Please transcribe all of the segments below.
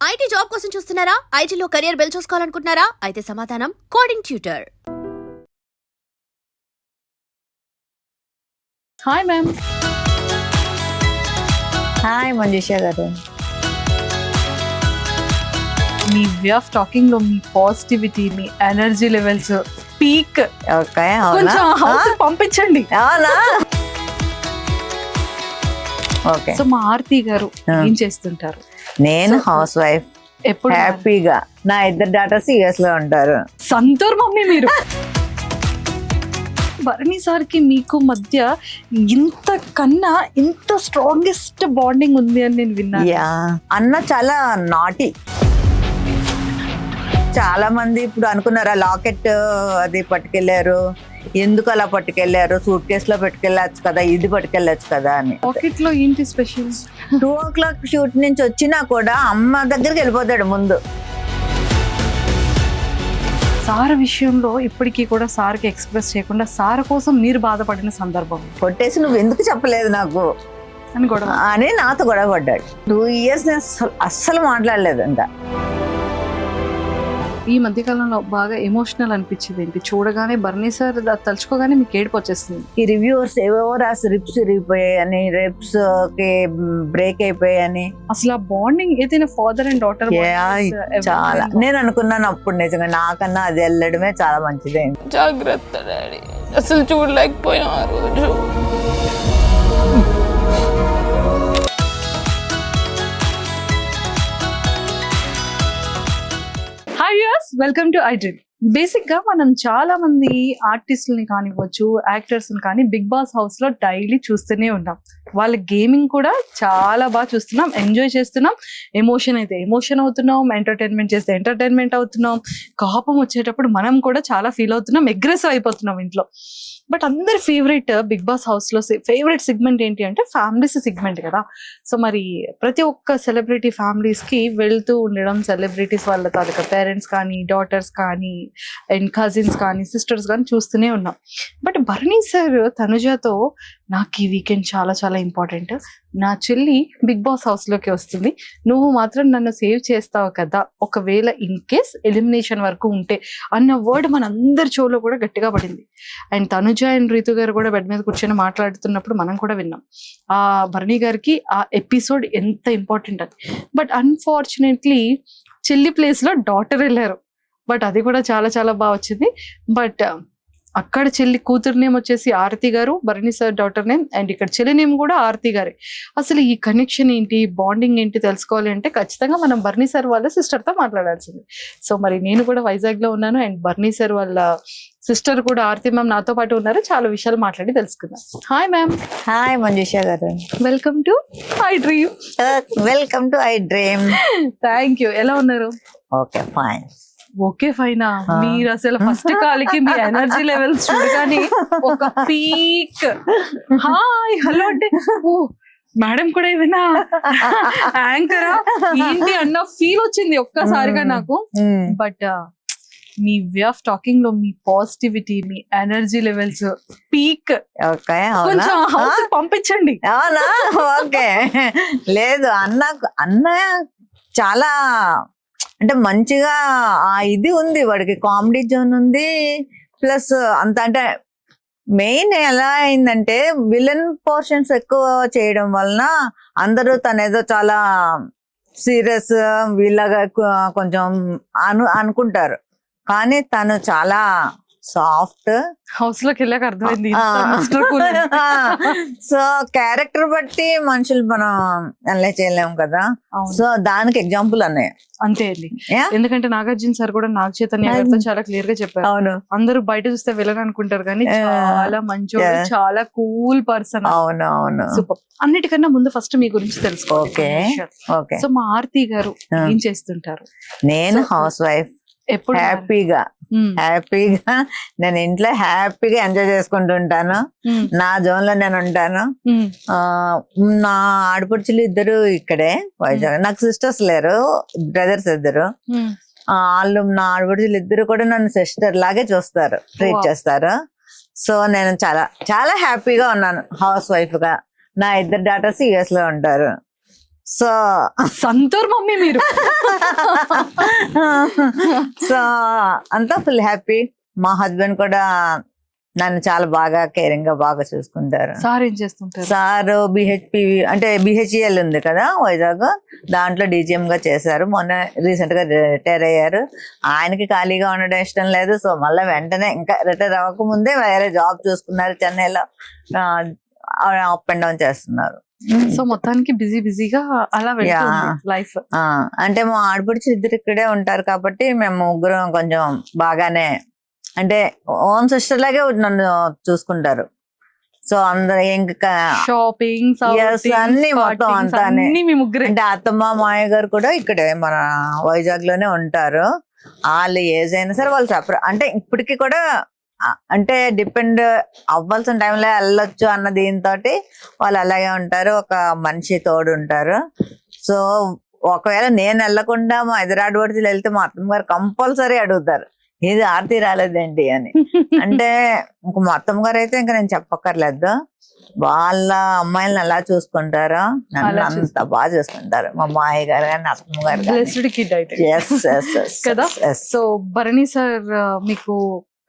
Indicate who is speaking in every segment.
Speaker 1: IT job కోసం చూస్తున్నారా? ఐటీలో కెరియర్ బిల్డ్ చూసుకోవాలనుకుంటున్నారా? అయితే సమాధానం coding tutor.
Speaker 2: Hi ma'am.
Speaker 3: Hi Manjusha గారు.
Speaker 2: మీ వే ఆఫ్ టాకింగ్ లో మీ పాజిటివిటీ, మీ ఎనర్జీ లెవెల్స్ పీక్.
Speaker 3: ఓకే,
Speaker 2: కొంచెం హౌస్ పంపించండి.
Speaker 3: అవునా? ఓకే.
Speaker 2: సో మా ఆర్తి గారు ఏం చేస్తుంటారు?
Speaker 3: నేను హౌస్ వైఫ్.
Speaker 2: ఎప్పుడు
Speaker 3: హ్యాపీగా నా ఇద్దరు డాటర్స్ యుఎస్ లో ఉంటారు.
Speaker 2: సంతూర్ మమ్మీ మీరు. భరణి సార్కి మీకు మధ్య ఇంత కన్నా ఇంత స్ట్రాంగెస్ట్ బాండింగ్ ఉంది అని నేను విన్నాను.
Speaker 3: యా, అన్న చాలా నాటి. చాలా మంది ఇప్పుడు అనుకున్నారా లాకెట్ అది పట్టుకెళ్లారు, ఎందుకు అలా పట్టుకెళ్లారు, సూట్ కేసు లో పెట్టుకెళ్ళచ్చు కదా, ఇది పట్టుకెళ్ళచ్చు కదా అని.
Speaker 2: పాకెట్ లో ఏంటి స్పెషల్?
Speaker 3: 2 o'clock షూట్ నుంచి వచ్చినా కూడా అమ్మ దగ్గరికి వెళ్ళిపోతాడు ముందు.
Speaker 2: సార్ విషయంలో ఇప్పటికీ కూడా సార్కి ఎక్స్ప్రెస్ చేయకుండా సార్ కోసం మీరు బాధపడిన సందర్భం
Speaker 3: కొట్టేసి నువ్వు ఎందుకు చెప్పలేదు నాకు
Speaker 2: అని గొడవ
Speaker 3: అని నాతో గొడవ పడ్డాడు. 2 years నేను అస్సలు మాట్లాడలేదు. ఇంకా
Speaker 2: ఈ మధ్య కాలంలో బాగా ఎమోషనల్ అనిపించింది ఏంటి? చూడగానే భరణి సార్ తలుచుకోగానే మీకు ఏడుపు వచ్చేస్తుంది.
Speaker 3: ఈ రివ్యూవర్స్ ఏవేవో రాసి రిప్స్ విరిగిపోయాయని, రిప్స్ కి బ్రేక్ అయిపోయాయని.
Speaker 2: అసలు ఆ బాండింగ్ ఏదైనా ఫాదర్ అండ్ డాటర్
Speaker 3: చాలా నేను అనుకున్నాను అప్పుడు, నిజంగా నాకన్నా అది వెళ్ళడమే చాలా మంచిది.
Speaker 4: జాగ్రత్త డాడీ, అసలు చూడలేకపోయాం ఆ రోజు.
Speaker 2: Hi viewers, welcome to I dream. Basic గా మనం చాలా మంది ఆర్టిస్టులని కానివ్వచ్చు, యాక్టర్స్ కానీ బిగ్ బాస్ హౌస్ లో డైలీ చూస్తూనే ఉన్నాం. వాళ్ళ గేమింగ్ కూడా చాలా బాగా చూస్తున్నాం, ఎంజాయ్ చేస్తున్నాం. ఎమోషన్ అయితే ఎమోషన్ అవుతున్నాం, ఎంటర్టైన్మెంట్ చేస్తే ఎంటర్టైన్మెంట్ అవుతున్నాం. కోపం వచ్చేటప్పుడు మనం కూడా చాలా ఫీల్ అవుతున్నాం, అగ్రెసివ్ అయిపోతున్నాం ఇంట్లో. బట్ అందరి ఫేవరెట్ బిగ్ బాస్ హౌస్ లో ఫేవరెట్ సెగ్మెంట్ ఏంటి అంటే ఫ్యామిలీస్ సెగ్మెంట్ కదా. సో మరి ప్రతి ఒక్క సెలబ్రిటీ ఫ్యామిలీస్ కి వెళ్తూ ఉండడం, సెలబ్రిటీస్ వాళ్ళ తాలూకా పేరెంట్స్ కానీ, డాటర్స్ కానీ, అండ్ కజిన్స్ కానీ, సిస్టర్స్ కానీ చూస్తూనే ఉన్నాం. బట్ భరణి సార్ తనుజాతో నాకు ఈ వీకెండ్ చాలా చాలా ఇంపార్టెంట్, నా చెల్లి బిగ్ బాస్ హౌస్ లోకి వస్తుంది, నువ్వు మాత్రం నన్ను సేవ్ చేస్తావు కదా ఒకవేళ ఇన్ కేస్ ఎలిమినేషన్ వరకు ఉంటే అన్న వర్డ్ మన అందరి షోలో కూడా గట్టిగా పడింది. అండ్ తనుజ అండ్ రీతు గారు కూడా బెడ్ మీద కూర్చొని మాట్లాడుతున్నప్పుడు మనం కూడా విన్నాం ఆ భరణి గారికి ఆ ఎపిసోడ్ ఎంత ఇంపార్టెంట్ అని. బట్ అన్ఫార్చునేట్లీ చెల్లి ప్లేస్ లో డాటర్ వెళ్ళారు. బట్ అది కూడా చాలా చాలా బాగా వచ్చింది. బట్ అక్కడ చెల్లి కూతురు నేమ్ వచ్చేసి ఆరతి గారు, Bharani sir daughter name, and ఇక్కడ చెల్లి నేమ్ కూడా ఆరతి గారే. అసలు ఈ కనెక్షన్ ఏంటి, బాండింగ్ ఏంటి తెలుసుకోవాలి అంటే ఖచ్చితంగా మనం భరణి సార్ వాళ్ళ సిస్టర్తో మాట్లాడాల్సింది. సో మరి నేను కూడా వైజాగ్ లో ఉన్నాను, అండ్ భరణి సార్ వాళ్ళ సిస్టర్ కూడా ఆరతి మ్యామ్ నాతో పాటు ఉన్నారు. చాలా విషయాలు మాట్లాడి తెలుసుకుందాం. Hi ma'am.
Speaker 3: హాయ్ మంజుష గారు.
Speaker 2: Welcome to I dream.
Speaker 3: Welcome to I dream.
Speaker 2: Thank you. ఎలా ఉన్నారు?
Speaker 3: Okay fine.
Speaker 2: ఓకే ఫైనా? మీరు అసలు ఫస్ట్ కాల్కి మీ ఎనర్జీ లెవెల్స్ చూడగానే ఒక పీక్. హాయ్ హలో అంటే ఓ మేడం కూడా ఏమైనా యాంకరా ఏంటి అన్న ఫీల్ వచ్చింది ఒక్కసారిగా నాకు. But me way of talking లో మీ పాజిటివిటీ, మీ ఎనర్జీ లెవెల్స్ పీక్.
Speaker 3: ఓకే,
Speaker 2: కొంచెం హౌస్ పంపించండి.
Speaker 3: అవునా? ఓకే. లేదు, అన్న చాలా అంటే మంచిగా ఇది ఉంది, వాడికి కామెడీ జోన్ ఉంది. ప్లస్ అంత అంటే మెయిన్ ఎలా అయిందంటే విలన్ పోర్షన్స్ ఎక్కువ చేయడం వలన అందరూ తనేదో చాలా సీరియస్ వీళ్ళగా కొంచెం అనుకుంటారు. కానీ తను చాలా సాఫ్ట్.
Speaker 2: హౌస్ లోకి వెళ్ళాక అర్థమైంది.
Speaker 3: సో క్యారెక్టర్ బట్టి మనుషులు మనం అనలైజ్ చేయలేము కదా. సో దానికి ఎగ్జాంపుల్ అన్నయ్య.
Speaker 2: అంతే అండి. ఎందుకంటే నాగార్జున సార్ కూడా నాగ చైతన్య గారితో చాలా క్లియర్ గా చెప్పారు.
Speaker 3: అవును,
Speaker 2: అందరూ బయట చూస్తే విలన్ అనుకుంటారు కానీ చాలా మంచోడు, చాలా కూల్ పర్సన్.
Speaker 3: అవును అవును.
Speaker 2: సూపర్. అన్నిటికన్నా ముందు ఫస్ట్ మీ గురించి తెలుసుకో.
Speaker 3: ఓకే.
Speaker 2: సో మా ఆర్తి గారు ఏం చేస్తుంటారు?
Speaker 3: నేను హౌస్ వైఫ్.
Speaker 2: ఎప్పుడు
Speaker 3: హ్యాపీగా నేను ఇంట్లో హ్యాపీగా ఎంజాయ్ చేసుకుంటుంటాను. నా జోన్ లో నేను ఉంటాను. నా ఆడపడుచులు ఇద్దరు ఇక్కడే వైజాగ్. నాకు సిస్టర్స్ లేరు, బ్రదర్స్ ఇద్దరు. వాళ్ళు నా ఆడపడుచులు ఇద్దరు కూడా నన్ను సిస్టర్ లాగే చూస్తారు, ట్రీట్ చేస్తారు. సో నేను చాలా చాలా హ్యాపీగా ఉన్నాను హౌస్ వైఫ్ గా. నా ఇద్దరు డాటర్స్ యుఎస్ లో ఉంటారు. సో
Speaker 2: సంతూర్ మమ్మీ మీరు.
Speaker 3: సో అంతా ఫుల్ హ్యాపీ. మా హస్బెండ్ కూడా నన్ను చాలా బాగా కేరింగ్ గా బాగా చూసుకుంటారు.
Speaker 2: సార్ ఏం చేస్తుంటారు?
Speaker 3: సార్ బిహెచ్పి అంటే బిహెచ్ఈఎల్ ఉంది కదా వైజాగ్, దాంట్లో డీజీఎం గా చేశారు. మొన్న రీసెంట్ గా రిటైర్ అయ్యారు. ఆయనకి ఖాళీగా ఉండడం ఇష్టం లేదు. సో మళ్ళీ వెంటనే ఇంకా రిటైర్ అవ్వకముందే వేరే జాబ్ చూసుకున్నారు చెన్నైలో. అప్ అండ్ డౌన్ చేస్తున్నారు.
Speaker 2: సో మొత్తానికి బిజీగా అలా వెళ్తుంది లైఫ్.
Speaker 3: అంటే మా ఆడపడుచు ఇద్దరు ఇక్కడే ఉంటారు కాబట్టి మేము ముగ్గురం కొంచెం బాగానే, అంటే ఓన్ సిస్టర్ లాగే నన్ను చూసుకుంటారు. సో అందరు ఇంకా
Speaker 2: షాపింగ్
Speaker 3: అన్ని మొత్తం అంతానే. అంటే అత్తమ్మ మాయ గారు కూడా ఇక్కడే మన వైజాగ్ లోనే ఉంటారు. వాళ్ళు ఏజ్ అయినా సరే వాళ్ళు సపరేట్, అంటే ఇప్పటికి కూడా అంటే డిపెండ్ అవ్వాల్సిన టైంలో వెళ్ళొచ్చు అన్న దీంతో వాళ్ళు అలాగే ఉంటారు. ఒక మనిషి తోడు ఉంటారు. సో ఒకవేళ నేను వెళ్ళకుండా మా ఎదురాడబడిలు వెళ్తే మా అత్తమ్మ గారు కంపల్సరీ అడుగుతారు, ఇది ఆర్తి రాలేదేంటి అని. అంటే ఇంక మా అత్తమ్మ గారు అయితే ఇంకా నేను చెప్పక్కర్లేదు. వాళ్ళ అమ్మాయిలను ఎలా చూసుకుంటారో నన్ను అంత బాగా చూసుకుంటారు మా మాయ గారు కానీ అత్తమ్మ గారు.
Speaker 2: కదా. సో భరణి సార్ మీకు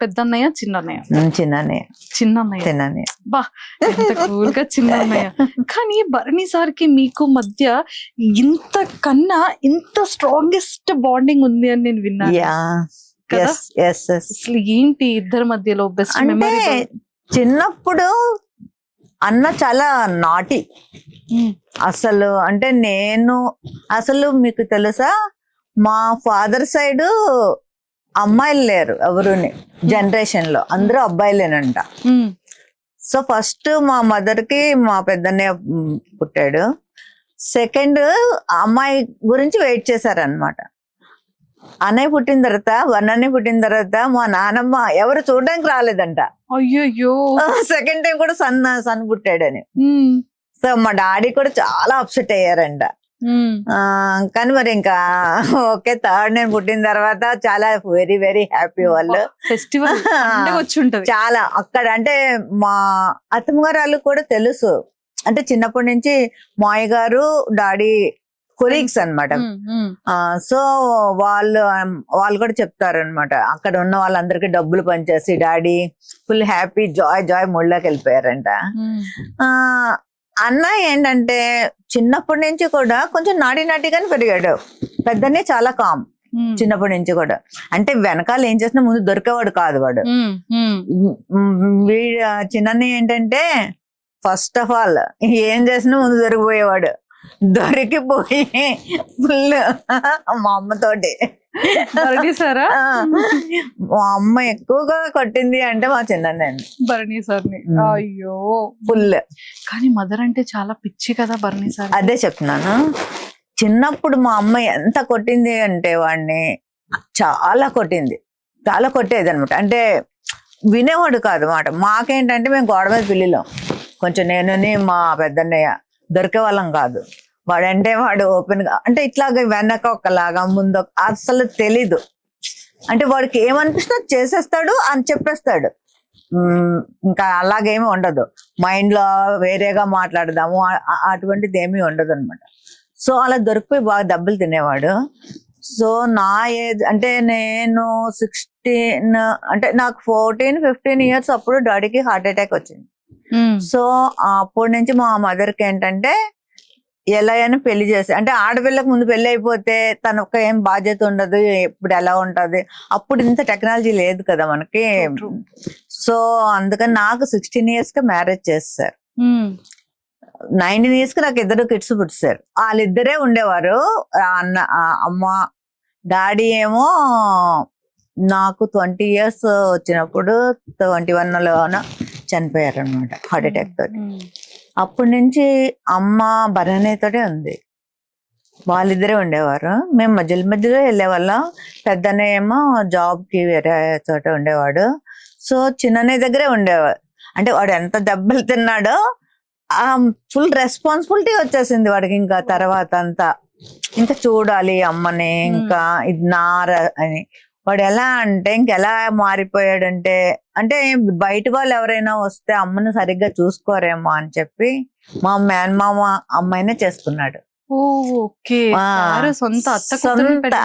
Speaker 2: పెద్దన్నయ్య చిన్నన్నయ్య? చిన్నన్నయ్య. బా ఎంత కూల్ గా చిన్నన్నయ్య. కానీ భరణి సార్ కి మీకు మధ్య ఇంత కన్నా ఇంత స్ట్రాంగెస్ట్ బాండింగ్ ఉంది అని నేను విన్నాను. అసలు ఏంటి ఇద్దరి మధ్యలో బెస్ట్ మెమరీ?
Speaker 3: చిన్నప్పుడు అన్న చాలా నాటి అసలు. అంటే నేను అసలు మీకు తెలుసా, మా ఫాదర్ సైడ్ అమ్మాయిలు లేరు ఎవరుని, జనరేషన్ లో అందరూ అబ్బాయిలేనంట. సో ఫస్ట్ మా మదర్ కి మా పెద్దన్నయ్య పుట్టాడు. సెకండ్ అమ్మాయి గురించి వెయిట్ చేశారనమాట. అన్నయ్య పుట్టిన తర్వాత అన్నయ్య పుట్టిన తర్వాత మా నానమ్మ ఎవరు చూడడానికి రాలేదంట.
Speaker 2: అయ్యో.
Speaker 3: సెకండ్ టైం కూడా సన్ పుట్టాడని. సో మా డాడీ కూడా చాలా అప్సెట్ అయ్యారంట. కానీ మరి ఇంకా ఓకే, థర్డ్ నేను పుట్టిన తర్వాత చాలా వెరీ వెరీ హ్యాపీ. వాళ్ళు
Speaker 2: ఫెస్టివల్ వచ్చి ఉంటది
Speaker 3: చాలా అక్కడ. అంటే మా అత్తమ్మ గారు వాళ్ళు కూడా తెలుసు, అంటే చిన్నప్పటి నుంచి మాయ గారు డాడీ కొలీగ్స్ అనమాట. సో వాళ్ళు కూడా చెప్తారు అనమాట, అక్కడ ఉన్న వాళ్ళందరికీ డబ్బులు పనిచేసి డాడీ ఫుల్ హ్యాపీ జాయ్ మూడ్లోకి వెళ్ళిపోయారంట. అన్న ఏంటంటే చిన్నప్పటి నుంచి కూడా కొంచెం నాటిగానే పెరిగాడు. పెద్దనే చాలా కామ్ చిన్నప్పటి నుంచి కూడా. అంటే వెనకాల ఏం చేసినా ముందు దొరికేవాడు కాదు వాడు. వీడు చిన్న ఏంటంటే ఫస్ట్ ఆఫ్ ఆల్ ఏం చేసినా ముందు దొరికిపోయేవాడు. దొరికిపోయి ఫుల్ మా అమ్మతోటి.
Speaker 2: సారా
Speaker 3: మా అమ్మ ఎక్కువగా కొట్టింది అంటే మా చిన్న
Speaker 2: భరణి సార్ని. అయ్యో
Speaker 3: ఫుల్.
Speaker 2: కానీ మదర్ అంటే చాలా పిచ్చి కదా భరణి సార్.
Speaker 3: అదే చెప్తున్నాను, చిన్నప్పుడు మా అమ్మ ఎంత కొట్టింది అంటే వాడిని చాలా కొట్టేది అనమాట. అంటే వినేవాడు కాదు మాట. మాకేంటంటే మేము గోడ మీద పిల్లిలో కొంచెం నేనుని మా పెద్దన్నయ్య దొరికే వాళ్ళం కాదు. వాడు ఓపెన్ గా, అంటే ఇట్లాగా వెనక ఒకలాగా ముందు అసలు తెలీదు. అంటే వాడికి ఏమనిపిస్తుందో చేసేస్తాడు అని చెప్పేస్తాడు. ఇంకా అలాగేమీ ఉండదు, మైండ్ లో వేరేగా మాట్లాడదాము అటువంటిది ఏమీ ఉండదు అనమాట. సో అలా దొరికిపోయి బాగా దెబ్బలు తినేవాడు. సో నా ఏజ్ అంటే నేను 16, అంటే నాకు 14-15 ఇయర్స్ అప్పుడు డాడీకి హార్ట్ అటాక్ వచ్చింది. సో అప్పటి నుంచి మా మదర్కి ఏంటంటే ఎలా అయినా పెళ్లి చేసి, అంటే ఆడపిల్లకు ముందు పెళ్లి అయిపోతే తనొక్క ఏం బాధ్యత ఉండదు, ఇప్పుడు ఎలా ఉంటది. అప్పుడు ఇంత టెక్నాలజీ లేదు కదా మనకి. సో అందుకని నాకు 16 years కి మ్యారేజ్ చేస్తారు. 19 years కి నాకు 2 kids పుట్టారు. వాళ్ళిద్దరే ఉండేవారు. అమ్మ డాడీ ఏమో నాకు 20 years వచ్చినప్పుడు 21లోన చనిపోయారు అనమాట హార్ట్ అటాక్ తోటి. అప్పటి నుంచి అమ్మ భరణితోటే ఉంది. వాళ్ళిద్దరే ఉండేవారు. మేము మధ్యలో వెళ్ళేవాళ్ళం. పెద్దనే ఏమో జాబ్ కి వేరే చోట ఉండేవాడు. సో చిన్ననే దగ్గరే ఉండేవాడు. అంటే వాడు ఎంత దెబ్బలు తిన్నాడో ఫుల్ రెస్పాన్సిబిలిటీ వచ్చేసింది వాడికి. ఇంకా తర్వాత అంతా ఇంకా చూడాలి అమ్మని, ఇంకా ఇది నార అని. వాడు ఎలా అంటే ఇంకెలా మారిపోయాడంటే, అంటే బయట వాళ్ళు ఎవరైనా వస్తే అమ్మను సరిగ్గా చూసుకోరేమో అని చెప్పి మా మేనమామ అమ్మాయినే చేసుకున్నాడు.
Speaker 2: ఓకే.
Speaker 3: ఆ,
Speaker 2: సార్ సొంత అత్త
Speaker 3: సొంత
Speaker 2: కూతుర్ని పెళ్లి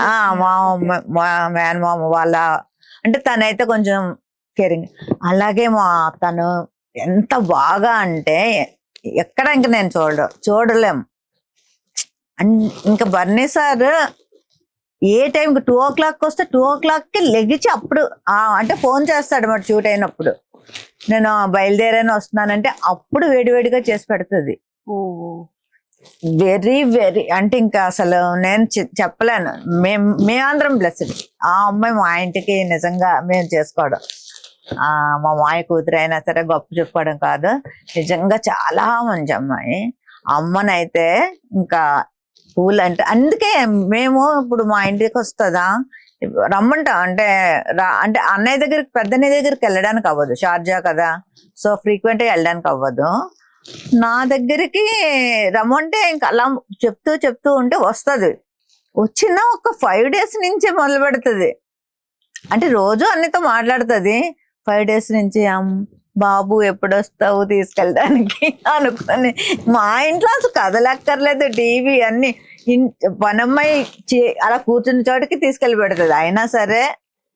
Speaker 3: మా మేనమామ వాళ్ళ, అంటే తనైతే కొంచెం కేరింగ్. అలాగే తను ఎంత బాగా అంటే ఎక్కడ ఇంక నేను చూడలేం. ఇంకా బర్నీ సార్ ఏ టైంకి 2 o'clock వస్తే 2 o'clockకి లెగిచి అప్పుడు అంటే ఫోన్ చేస్తాడు మాట షూట్ అయినప్పుడు, నేను బయలుదేరాను వస్తున్నానంటే అప్పుడు వేడివేడిగా చేసి పెడుతుంది.
Speaker 2: ఓ
Speaker 3: వెరీ వెరీ అంటే ఇంకా అసలు నేను చెప్పలేను. మేమందరం బ్లెస్డ్. ఆ అమ్మాయి మా ఇంటికి నిజంగా మేము చేసుకోవడం, మా మాయ కూతురు అయినా సరే గొప్ప చెప్పుకోవడం కాదు, నిజంగా చాలా మంచి అమ్మాయి. అమ్మనైతే ఇంకా పూలు అంటే అందుకే మేము ఇప్పుడు మా ఇంటికి వస్తుందా రమ్మంటాం, అంటే అంటే అన్నయ్య దగ్గరికి పెద్దన్నయ్య దగ్గరికి వెళ్ళడానికి అవ్వదు, షార్జా కదా, సో ఫ్రీక్వెంట్గా వెళ్ళడానికి అవ్వదు. నా దగ్గరికి రమ్మంటే ఇంకా అలా చెప్తూ ఉంటే వస్తుంది. వచ్చిన ఒక 5 days నుంచే మొదలు పెడుతుంది. అంటే రోజు అన్నితో మాట్లాడుతుంది. 5 days నుంచి బాబు ఎప్పుడు వస్తావు తీసుకెళ్ళడానికి అనుకొని మా ఇంట్లో అసలు కదలక్కర్లేదు, టీవీ అన్ని పనమ్మాయి అలా కూర్చున్న చోటికి తీసుకెళ్ళి పెడుతుంది. అయినా సరే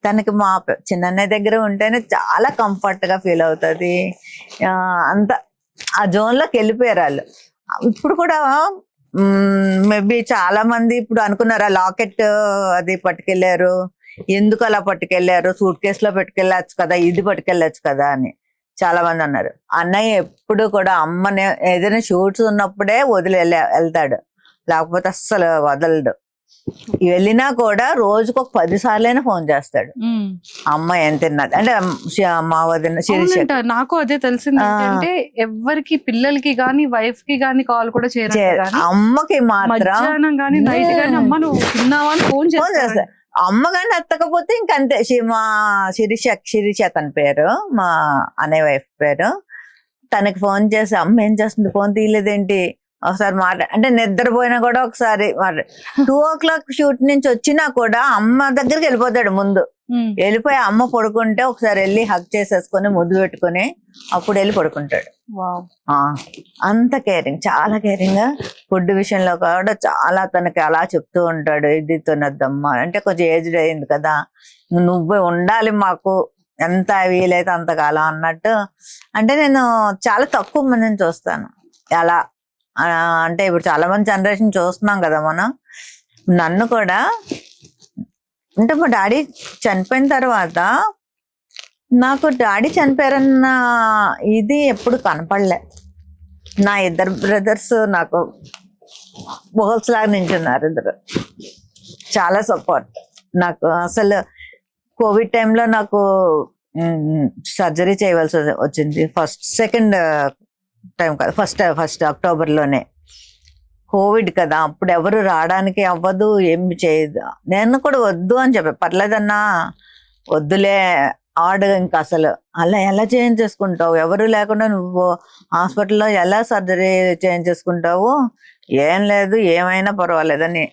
Speaker 3: తనకి మా చిన్నన్నయ్య దగ్గర ఉంటేనే చాలా కంఫర్ట్ గా ఫీల్ అవుతుంది. అంత ఆ జోన్ లోకి వెళ్ళిపోయారు వాళ్ళు. ఇప్పుడు కూడా మేబీ చాలా మంది ఇప్పుడు అనుకున్నారా లాకెట్ అది పట్టుకెళ్లారు, ఎందుకు అలా పట్టుకెళ్లారు, సూట్ కేసులో పెట్టుకెళ్ళచ్చు కదా, ఇది పట్టుకెళ్ళచ్చు కదా అని చాలా మంది అన్నారు. అన్నయ్య ఎప్పుడు కూడా అమ్మని ఏదైనా షూట్స్ ఉన్నప్పుడే వదిలి వెళ్తాడు, లేకపోతే అస్సలు వదలడు. వెళ్ళినా కూడా రోజుకు ఒక 10 సార్లైనా ఫోన్ చేస్తాడు, అమ్మ ఏం తిన్నది అంటే మా వదిన శిరీష.
Speaker 2: నాకు అదే తెలిసింది అంటే ఎవరికి పిల్లలకి గానీ వైఫ్ కి గానీ కాల్ కూడా చేయరు,
Speaker 3: అమ్మకి మాత్రం
Speaker 2: మధ్యాహ్నం గానీ నైట్ గానీ అమ్మ నువ్వు తిన్నావా అని ఫోన్ చేస్తాడు.
Speaker 3: అమ్మ కానీ ఎత్తకపోతే ఇంకంతే. మా శిరీష తన పేరు, మా అనే వైఫ్ పేరు. తనకి ఫోన్ చేసి అమ్మ ఏం చేస్తుంది, ఫోన్ తీయలేదేంటి, ఒకసారి అంటే నిద్రపోయినా కూడా ఒకసారి 2 o'clock షూట్ నుంచి వచ్చినా కూడా అమ్మ దగ్గరికి వెళ్ళిపోతాడు. ముందు వెళ్ళిపోయి అమ్మ పడుకుంటే ఒకసారి వెళ్ళి హగ్ చేసేసుకొని ముద్దు పెట్టుకుని అప్పుడు వెళ్ళి పడుకుంటాడు. అంత కేరింగ్, చాలా కేరింగ్. ఫుడ్ విషయంలో కూడా చాలా తనకి అలా చెప్తూ ఉంటాడు, ఇది తినద్దమ్మా అంటే కొంచెం ఏజ్డ్ అయింది కదా, నువ్వు ఉండాలి మాకు ఎంత వీలైతే అంతకాలం అన్నట్టు. అంటే నేను చాలా తక్కువ మందిని చూస్తాను అలా. అంటే ఇప్పుడు చాలా మంది జనరేషన్ చూస్తున్నాం కదా మనం. నన్ను కూడా అంటే మా డాడీ చనిపోయిన తర్వాత నాకు డాడీ చనిపోయారన్న ఇది ఎప్పుడు కనపడలే. నా 2 brothers నాకు బోల్స్ లాగా నించున్నారు, 2 చాలా సపోర్ట్ నాకు. అసలు కోవిడ్ టైంలో నాకు సర్జరీ చేయవలసి వచ్చింది. సెకండ్ టైం కాదు, ఫస్ట్ అక్టోబర్లోనే. కోవిడ్ కదా, అప్పుడు ఎవరు రావడానికి అవ్వదు, ఏమి చేయదు. నేను కూడా వద్దు అని చెప్పా, పర్లేదన్నా వద్దులే ఆడు, ఇంకా అసలు అలా ఎలా చేయించేసుకుంటావు, ఎవరు లేకుండా నువ్వు హాస్పిటల్లో ఎలా సర్జరీ చేయించేసుకుంటావు, ఏం లేదు ఏమైనా పర్వాలేదని.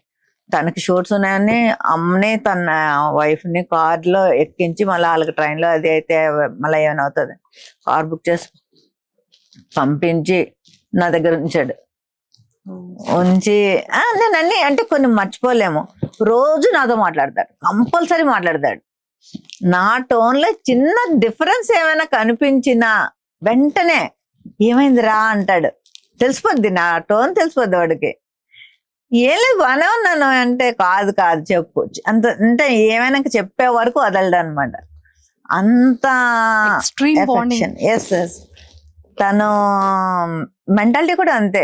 Speaker 3: తనకి షూట్స్ ఉన్నాయని అమ్మని తన వైఫ్ని కార్లో ఎక్కించి మళ్ళీ వాళ్ళకి ట్రైన్లో అది అయితే మళ్ళీ ఏమైనా అవుతుంది కార్ బుక్ చేసి పంపించి నా దగ్గర ఉంచాడు. నేను అన్ని అంటే కొన్ని మర్చిపోలేము. రోజు నాతో మాట్లాడతాడు, కంపల్సరీ మాట్లాడతాడు. నా టోన్లో చిన్న డిఫరెన్స్ ఏమైనా కనిపించినా వెంటనే ఏమైందిరా అంటాడు, తెలిసిపోద్ది, నా టోన్ తెలిసిపోద్ది వాడికి. ఏం లేదు బాగానే ఉన్నాను అంటే, కాదు చెప్పు అంత, అంటే ఏమైనా చెప్పే వరకు వదలడు అనమాట. అంత ఎఫెక్షన్. ఎస్ తను మెంటాలిటీ కూడా అంతే.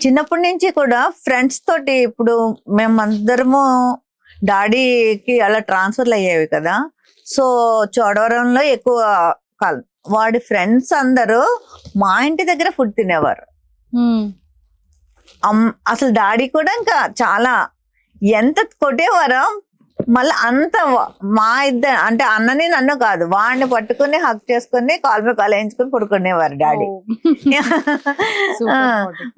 Speaker 3: చిన్నప్పటి నుంచి కూడా ఫ్రెండ్స్ తోటి, ఇప్పుడు మేమందరము డాడీకి అలా ట్రాన్స్ఫర్లు అయ్యేవి కదా, సో చోడవరంలో ఎక్కువ కాలం వాడి ఫ్రెండ్స్ అందరూ మా ఇంటి దగ్గర ఫుడ్ తినేవారు. అసలు డాడీ కూడా ఇంకా చాలా ఎంత కొట్టేవారో, మళ్ళీ అంత మా ఇద్దరు అంటే అన్నని నన్ను కాదు, వాడిని పట్టుకుని హక్ చేసుకుని కాలు మీద కాలు వేయించుకుని పడుకునేవారు డాడీ.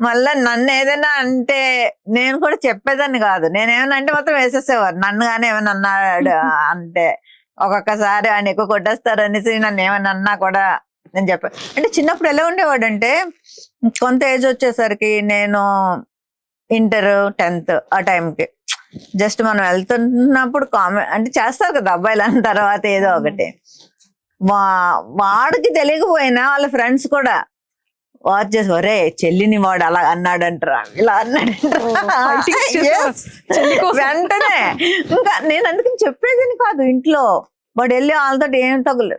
Speaker 3: మళ్ళా నన్ను ఏదైనా అంటే నేను కూడా చెప్పేదాన్ని కాదు, నేనేమన్నా అంటే మొత్తం వేసేసేవారు. నన్ను కానీ ఏమైనా అన్నాడు అంటే ఒక్కొక్కసారి ఆయన ఎక్కువ కొట్టేస్తారు అనేసి నన్ను ఏమైనా అన్నా కూడా నేను చెప్పాను. అంటే చిన్నప్పుడు ఎలా ఉండేవాడు అంటే, కొంత ఏజ్ వచ్చేసరికి నేను ఇంటర్ 10th ఆ టైంకి జస్ట్ మనం వెళ్తున్నప్పుడు కామెంట్ అంటే చేస్తారు కదా అబ్బాయిలు అన్న తర్వాత ఏదో ఒకటి వాడికి తెలియకపోయినా వాళ్ళ ఫ్రెండ్స్ కూడా వాచ్ చేసి ఒరే చెల్లిని వాడు అలా అన్నాడంటారా ఇలా వెంటనే ఇంకా నేను అందుకని చెప్పేదని కాదు ఇంట్లో వాడు వెళ్ళి వాళ్ళతో ఏం తగులు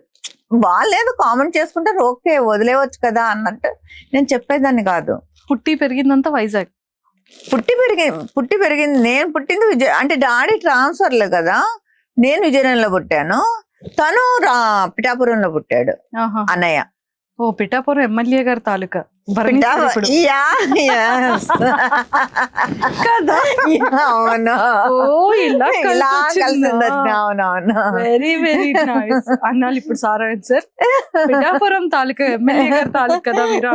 Speaker 3: వాళ్ళు ఏదో కామెంట్ చేసుకుంటారు ఓకే వదిలేవచ్చు కదా అన్నట్టు నేను చెప్పేదాన్ని కాదు.
Speaker 2: పుట్టి పెరిగిందంతా వైజాగ్.
Speaker 3: పుట్టి పెరిగింది నేను పుట్టింది అంటే డాడీ ట్రాన్స్ఫర్లే కదా, నేను విజయనగరంలో పుట్టాను, తను పిఠాపురంలో పుట్టాడు అన్నయ్య.
Speaker 2: ఓ పిఠాపురం ఎమ్మెల్యే గారి తాలూకా
Speaker 3: అవును అవునవును
Speaker 2: వెరీ వెరీ నైస్ అన్నాళ్ళు. ఇప్పుడు సార్ సార్ పిఠాపురం తాలూకా ఎమ్మెల్యే గారి తాలూకా కదా మీరు?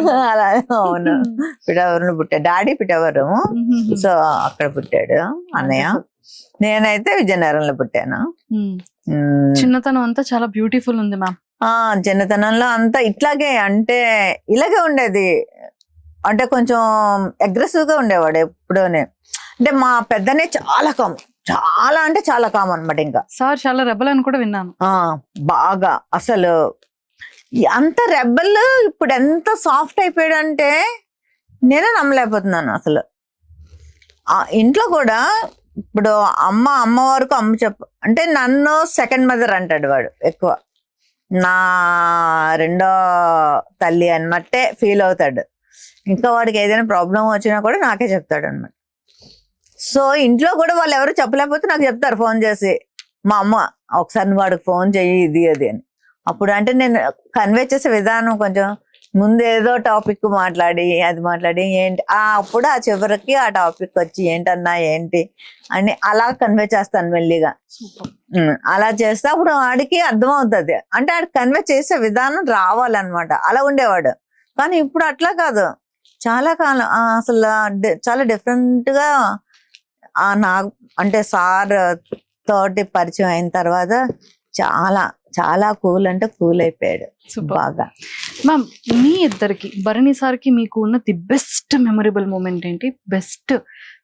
Speaker 3: అవును పిఠాపురంలో పుట్టాడు డాడీ, పిఠాపురం. సో అక్కడ పుట్టాడు అన్నయ్య. నేనైతే విజయనగరంలో పుట్టాను.
Speaker 2: చిన్నతనం అంతా చాలా బ్యూటిఫుల్ ఉంది మ్యామ్.
Speaker 3: చిన్నతనంలో అంతా ఇట్లాగే అంటే ఇలాగే ఉండేది. అంటే కొంచెం అగ్రెసివ్ గా ఉండేవాడు ఎప్పుడూనే. అంటే మా పెద్దనే చాలా కామన్, చాలా అంటే చాలా కామన్ అనమాట. ఇంకా
Speaker 2: సార్ చాలా రెబల్ అని కూడా విన్నాను.
Speaker 3: బాగా అసలు అంత రెబల్ ఇప్పుడు ఎంత సాఫ్ట్ అయిపోయాడంటే నేనే నమ్మలేకపోతున్నాను అసలు. ఇంట్లో కూడా ఇప్పుడు అమ్మ వరకు అంటే నన్ను సెకండ్ మదర్ అంటాడు వాడు ఎక్కువ. నా రెండో తల్లి అన్నట్టే ఫీల్ అవుతాడు. ఇంకా వాడికి ఏదైనా ప్రాబ్లం వచ్చినా కూడా నాకే చెప్తాడు అనమాట. సో ఇంట్లో కూడా వాళ్ళు ఎవరు చెప్పలేకపోతే నాకు చెప్తారు ఫోన్ చేసి, మా అమ్మ ఒకసారి వాడికి ఫోన్ చెయ్యి ఇది అది అని. అప్పుడు అంటే నేను కన్వే చేసే విధానం కొంచెం ముందు ఏదో టాపిక్ మాట్లాడి ఏంటి అప్పుడు ఆ చివరికి ఆ టాపిక్ వచ్చి ఏంటన్నా ఏంటి అని అలా కన్వే చేస్తాను మెల్లిగా. అలా చేస్తే అప్పుడు వాడికి అర్థం అవుతుంది. అంటే ఆడికి కన్వే చేసే విధానం రావాలన్నమాట. అలా ఉండేవాడు. కానీ ఇప్పుడు అట్లా కాదు. చాలా కాలం అసలు చాలా డిఫరెంట్ గా నాకు అంటే సార్ తోటి పరిచయం అయిన తర్వాత చాలా చాలా కూల్ అంటే కూల్ అయిపోయాడు బాగా.
Speaker 2: మ్యామ్ మీ ఇద్దరికి భరణి సార్కి మీకు ఉన్న ది బెస్ట్ మెమొరబుల్ మూమెంట్ ఏంటి? బెస్ట్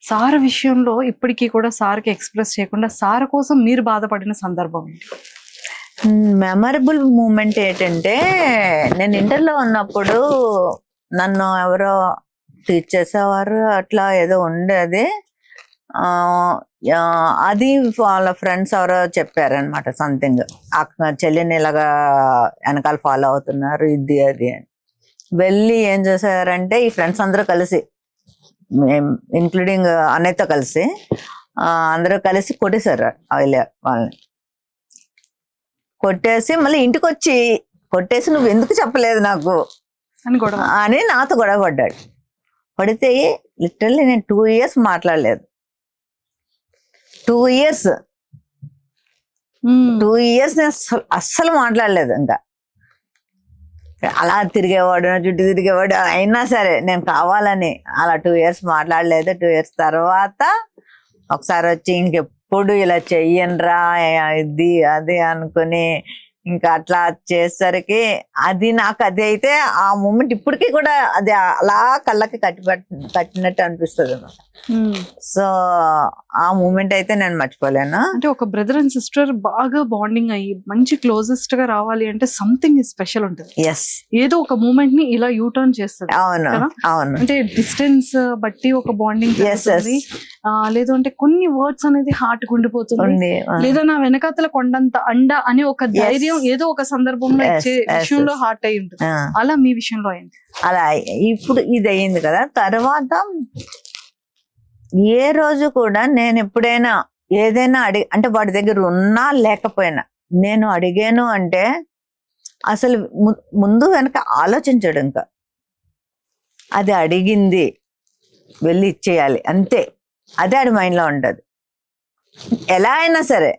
Speaker 2: సార్ విషయంలో ఇప్పటికీ కూడా సార్కి ఎక్స్ప్రెస్ చేయకుండా సార్ కోసం మీరు బాధపడిన సందర్భం ఏంటి?
Speaker 3: మెమరబుల్ మూమెంట్ ఏంటంటే నేను ఇంటర్లో ఉన్నప్పుడు నన్ను ఎవరో టీచ్ చేసేవారు అట్లా ఏదో ఉండేది. అది వాళ్ళ ఫ్రెండ్స్ ఎవరో చెప్పారనమాట సంథింగ్, చెల్లిని ఇలాగా వెనకాల ఫాలో అవుతున్నారు ఇది అది అని. వెళ్ళి ఏం చేశారంటే ఈ ఫ్రెండ్స్ అందరూ కలిసి ఇంక్లూడింగ్ అన్నయ్యతో కలిసి అందరూ కలిసి కొట్టేశారు వాళ్ళని. కొట్టేసి మళ్ళీ ఇంటికి వచ్చి కొట్టేసి నువ్వు ఎందుకు చెప్పలేదు నాకు అని నాతో గొడవ పడ్డాడు. పడితే లిటరల్లీ నేను 2 years మాట్లాడలేదు. 2 years నేను అస్సలు మాట్లాడలేదు. ఇంకా అలా తిరిగేవాడు, నా చుట్టూ తిరిగేవాడు. అయినా సరే నేను కావాలని అలా 2 years మాట్లాడలేదు. 2 years తర్వాత ఒకసారి వచ్చి ఇంకెప్పుడు ఇలా చెయ్యనరా ఇది అది అనుకుని ఇంకా అట్లా చేసేసరికి అది నాకు అది అయితే ఆ మూమెంట్ ఇప్పటికీ కూడా అది అలా కళ్ళకి కట్టినట్టు అనిపిస్తుంది అన్నమాట. సో ఆ మూమెంట్ అయితే నేను మర్చిపోలేను.
Speaker 2: అంటే ఒక బ్రదర్ అండ్ సిస్టర్ బాగా బాండింగ్ అయ్యి మంచి క్లోజెస్ట్ గా రావాలి అంటే సంథింగ్ స్పెషల్ ఉంటుంది. ఏదో ఒక మూమెంట్ ని ఇలా యూటర్న్ చేస్తుంది.
Speaker 3: అవును అవును.
Speaker 2: అంటే డిస్టెన్స్ బట్టి ఒక బాండింగ్ లేదు అంటే కొన్ని వర్డ్స్ అనేది హార్ట్ గుండిపోతుంది, లేదా నా వెనకాతల కొండంత అండ అని ఒక ధైర్యం ఏదో ఒక సందర్భంలో ఇచ్చే విషయంలో హార్ట్ అయి ఉంటుంది. అలా మీ విషయంలో అయింది?
Speaker 3: అలా ఇప్పుడు ఇది అయింది కదా. తర్వాత ఏ రోజు కూడా నేను ఎప్పుడైనా ఏదైనా అంటే వాడి దగ్గర ఉన్నా లేకపోయినా నేను అడిగాను అంటే అసలు ముందు వెనక ఆలోచించడు. ఇంకా అది అడిగింది వెళ్ళి ఇచ్చేయాలి అంతే, అదే ఆడి మైండ్లో ఉంటుంది. ఎలా అయినా సరే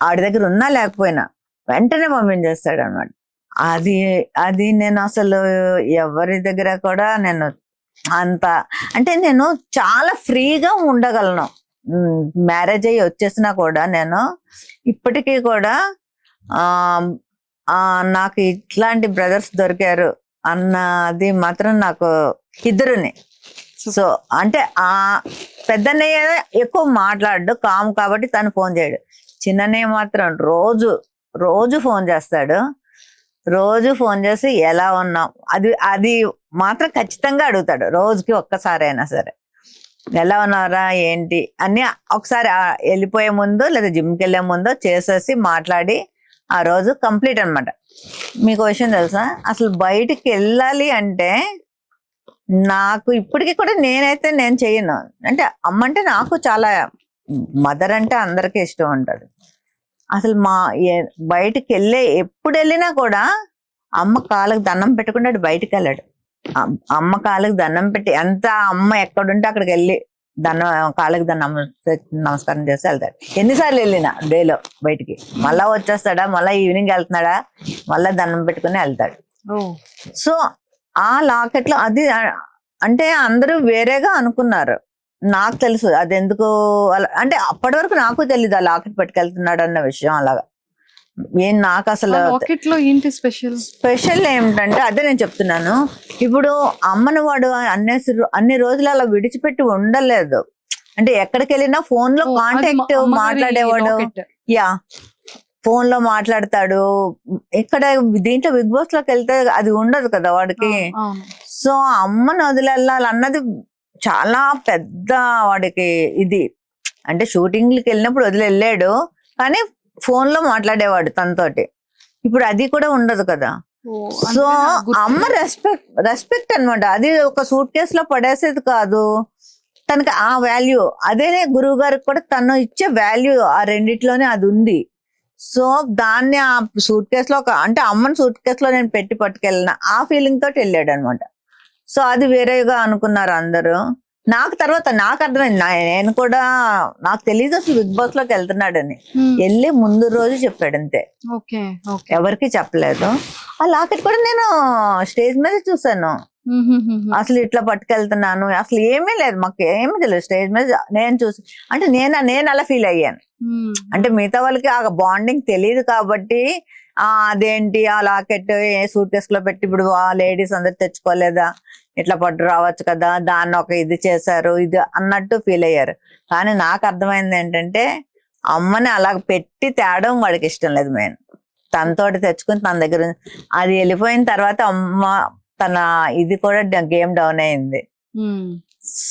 Speaker 3: ఆడి దగ్గర ఉన్నా లేకపోయినా వెంటనే పంపించేస్తాడు అన్నమాట. అది నేను అసలు ఎవరి దగ్గర కూడా నేను అంత అంటే నేను చాలా ఫ్రీగా ఉండగలను. మ్యారేజ్ అయ్యి వచ్చేసినా కూడా నేను ఇప్పటికీ కూడా నాకు ఇట్లాంటి బ్రదర్స్ దొరికారు అన్నది మాత్రం నాకు ఇద్దరుని సో అంటే ఆ పెద్దన్నయ్య ఎక్కువ మాట్లాడు కామ్ కాబట్టి తను ఫోన్ చేయడు. చిన్నన్నయ్య మాత్రం రోజు ఫోన్ చేస్తాడు. రోజు ఫోన్ చేసి ఎలా ఉన్నాం అది మాత్రం ఖచ్చితంగా అడుగుతాడు. రోజుకి ఒక్కసారి అయినా సరే ఎలా ఉన్నారా ఏంటి అన్ని ఒకసారి వెళ్ళిపోయే ముందు లేదా జిమ్కి వెళ్ళే ముందు చేసేసి మాట్లాడి ఆ రోజు కంప్లీట్ అన్నమాట. మీకు విషయం తెలుసా, అసలు బయటికి వెళ్ళాలి అంటే నాకు ఇప్పటికీ కూడా నేను చెయ్యను. అంటే అమ్మ అంటే నాకు చాలా, మదర్ అంటే అందరికీ ఇష్టం ఉంటుంది. అసలు బయటికి ఎప్పుడు వెళ్ళినా కూడా అమ్మ కాళ్ళకి దండం పెట్టకుండా బయటికి వెళ్ళాడు. అమ్మ కాళ్ళకి దండం పెట్టి ఎంత అమ్మ ఎక్కడుంటే అక్కడికి వెళ్ళి కాళ్ళకి నమస్కారం చేసి వెళ్తాడు. ఎన్నిసార్లు వెళ్ళినా డేలో బయటికి, మళ్ళా వచ్చేస్తాడా, మళ్ళా ఈవినింగ్ వెళ్తున్నాడా, మళ్ళా దండం పెట్టుకుని వెళ్తాడు. సో ఆ లాకెట్లో అది అంటే అందరూ వేరేగా అనుకున్నారు. నాకు తెలుసు అది ఎందుకు అంటే అప్పటి వరకు నాకు తెలీదు ఆ లాకెట్ పట్టుకెళ్తున్నాడు అన్న విషయం. అలాగా నాకు అసలు స్పెషల్ ఏమిటంటే అదే నేను చెప్తున్నాను. ఇప్పుడు అమ్మను వాడు అన్ని రోజులు అలా విడిచిపెట్టి ఉండలేదు. అంటే ఎక్కడికి వెళ్ళినా ఫోన్ లో కాంటాక్ట్ మాట్లాడేవాడు. ఫోన్ లో మాట్లాడతాడు. ఇక్కడ దీంట్లో బిగ్ బాస్ లోకి వెళ్తే అది ఉండదు కదా వాడికి. సో అమ్మను వదిలేయాలన్నది చాలా పెద్ద వాడికి ఇది. అంటే షూటింగ్లకి వెళ్ళినప్పుడు వదిలి వెళ్ళాడు కానీ ఫోన్ లో మాట్లాడేవాడు తనతోటి. ఇప్పుడు అది కూడా ఉండదు కదా. సో అమ్మ రెస్పెక్ట్ అన్నమాట. అది ఒక సూట్ కేసులో పడేసేది కాదు. తనకి ఆ వాల్యూ అదే గురువు గారికి కూడా తను ఇచ్చే వాల్యూ ఆ రెండిట్లోనే అది ఉంది. సో దాన్ని ఆ సూట్ కేసులో అంటే అమ్మని సూట్ కేసులో నేను పెట్టి పట్టుకెళ్ళిన ఆ ఫీలింగ్ తోటి వెళ్ళాడు అనమాట. సో అది వేరేగా అనుకున్నారు అందరూ. నాకు తర్వాత నాకు అర్థమైంది. నేను కూడా నాకు తెలియదు అసలు బిగ్ బాస్ లోకి వెళ్తున్నాడని. వెళ్ళి ముందు రోజు చెప్పాడు అంతే, ఎవరికి చెప్పలేదు. ఆ లాకెట్ కూడా నేను స్టేజ్ మీద చూసాను. అసలు ఇట్లా పట్టుకెళ్తున్నాను అసలు ఏమీ లేదు, మాకు ఏమీ తెలియదు. స్టేజ్ మీద నేను చూసి అంటే నేను అలా ఫీల్ అయ్యాను. అంటే మిగతా వాళ్ళకి ఆ బాండింగ్ తెలియదు కాబట్టి అదేంటి ఆ లాకెట్ ఏ సూట్ కేసు లో పెట్టి ఇప్పుడు ఆ లేడీస్ అందరు తెచ్చుకోలేదా, ఇట్లా పట్టు రావచ్చు కదా, దాన్ని ఒక ఇది చేశారు ఇది అన్నట్టు ఫీల్ అయ్యారు. కానీ నాకు అర్థమైంది ఏంటంటే అమ్మని అలా పెట్టి తేడం వాడికి ఇష్టం లేదు. మెయిన్ తనతోటి తెచ్చుకుని తన దగ్గర అది వెళ్ళిపోయిన తర్వాత అమ్మ తన ఇది కూడా గేమ్ డౌన్ అయింది.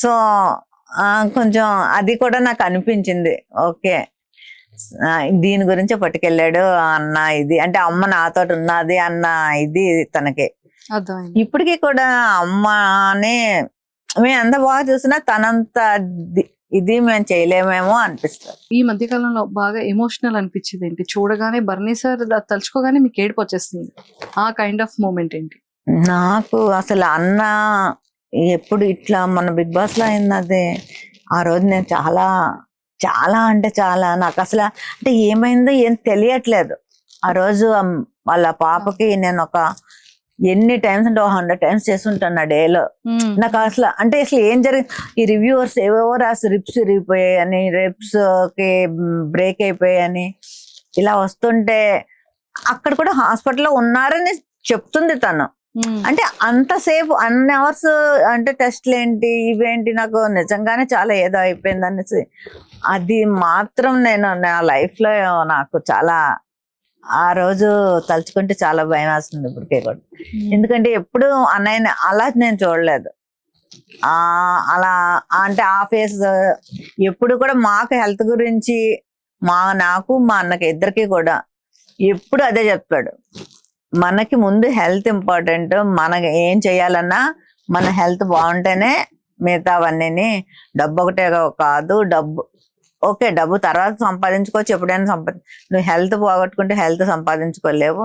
Speaker 3: సో కొంచెం అది కూడా నాకు అనిపించింది. ఓకే దీని గురించి పట్టుకెళ్ళాడు అన్న ఇది, అంటే అమ్మ నాతో ఉన్నది అన్న ఇది తనకి. ఇప్పటికీ కూడా అమ్మని మేము ఎంత బాగా చూసినా తనంత ఇది మేము చేయలేమేమో అనిపిస్తుంది.
Speaker 2: ఈ మధ్య కాలంలో బాగా ఎమోషనల్ అనిపించింది ఏంటి, చూడగానే బర్నీ సార్ తలుచుకోగానే మీకు ఏడుపు వచ్చేస్తుంది, ఆ కైండ్ ఆఫ్ మూమెంట్ ఏంటి?
Speaker 3: నాకు అసలు అన్న ఎప్పుడు ఇట్లా మన బిగ్ బాస్ లో అయింది. ఆ రోజు నేను చాలా చాలా అంటే చాలా నాకు అసలు అంటే ఏమైందో ఏం తెలియట్లేదు. ఆ రోజు వాళ్ళ పాపకి నేను ఒక ఎన్ని టైమ్స్ అంటే 100 టైమ్స్ చేస్తుంటాను ఆ డేలో. నాకు అసలు అంటే అసలు ఏం జరిగింది, ఈ రివ్యూవర్స్ ఏవేవో రాసి రిప్స్ విరిగిపోయాయని, రిప్స్ కి బ్రేక్ అయిపోయాయని ఇలా వస్తుంటే అక్కడ కూడా హాస్పిటల్లో ఉన్నారని చెప్తుంది తను. అంటే అంతసేపు అన్ని అవర్స్ అంటే టెస్ట్లు ఏంటి ఇవేంటి, నాకు నిజంగానే చాలా ఏదో అయిపోయింది అనేసి అది మాత్రం నేను నా లైఫ్ లో నాకు చాలా ఆ రోజు తలుచుకుంటే చాలా భయం వేస్తుంది ఇప్పటికే కూడా. ఎందుకంటే ఎప్పుడు అన్నయ్యని అలా నేను చూడలేదు. అలా అంటే ఆ ఫేస్ ఎప్పుడు కూడా మాకు హెల్త్ గురించి నాకు మా అన్నకి ఇద్దరికి కూడా ఎప్పుడు అదే చెప్పాడు. మనకి ముందు హెల్త్ ఇంపార్టెంట్, మనకి ఏం చేయాలన్నా మన హెల్త్ బాగుంటేనే మిగతావన్నీ. డబ్బు ఒకటే కాదు, ఓకే డబ్బు తర్వాత సంపాదించుకోవచ్చు, ఎప్పుడైనా నువ్వు హెల్త్ పోగొట్టుకుంటే హెల్త్ సంపాదించుకోలేవు.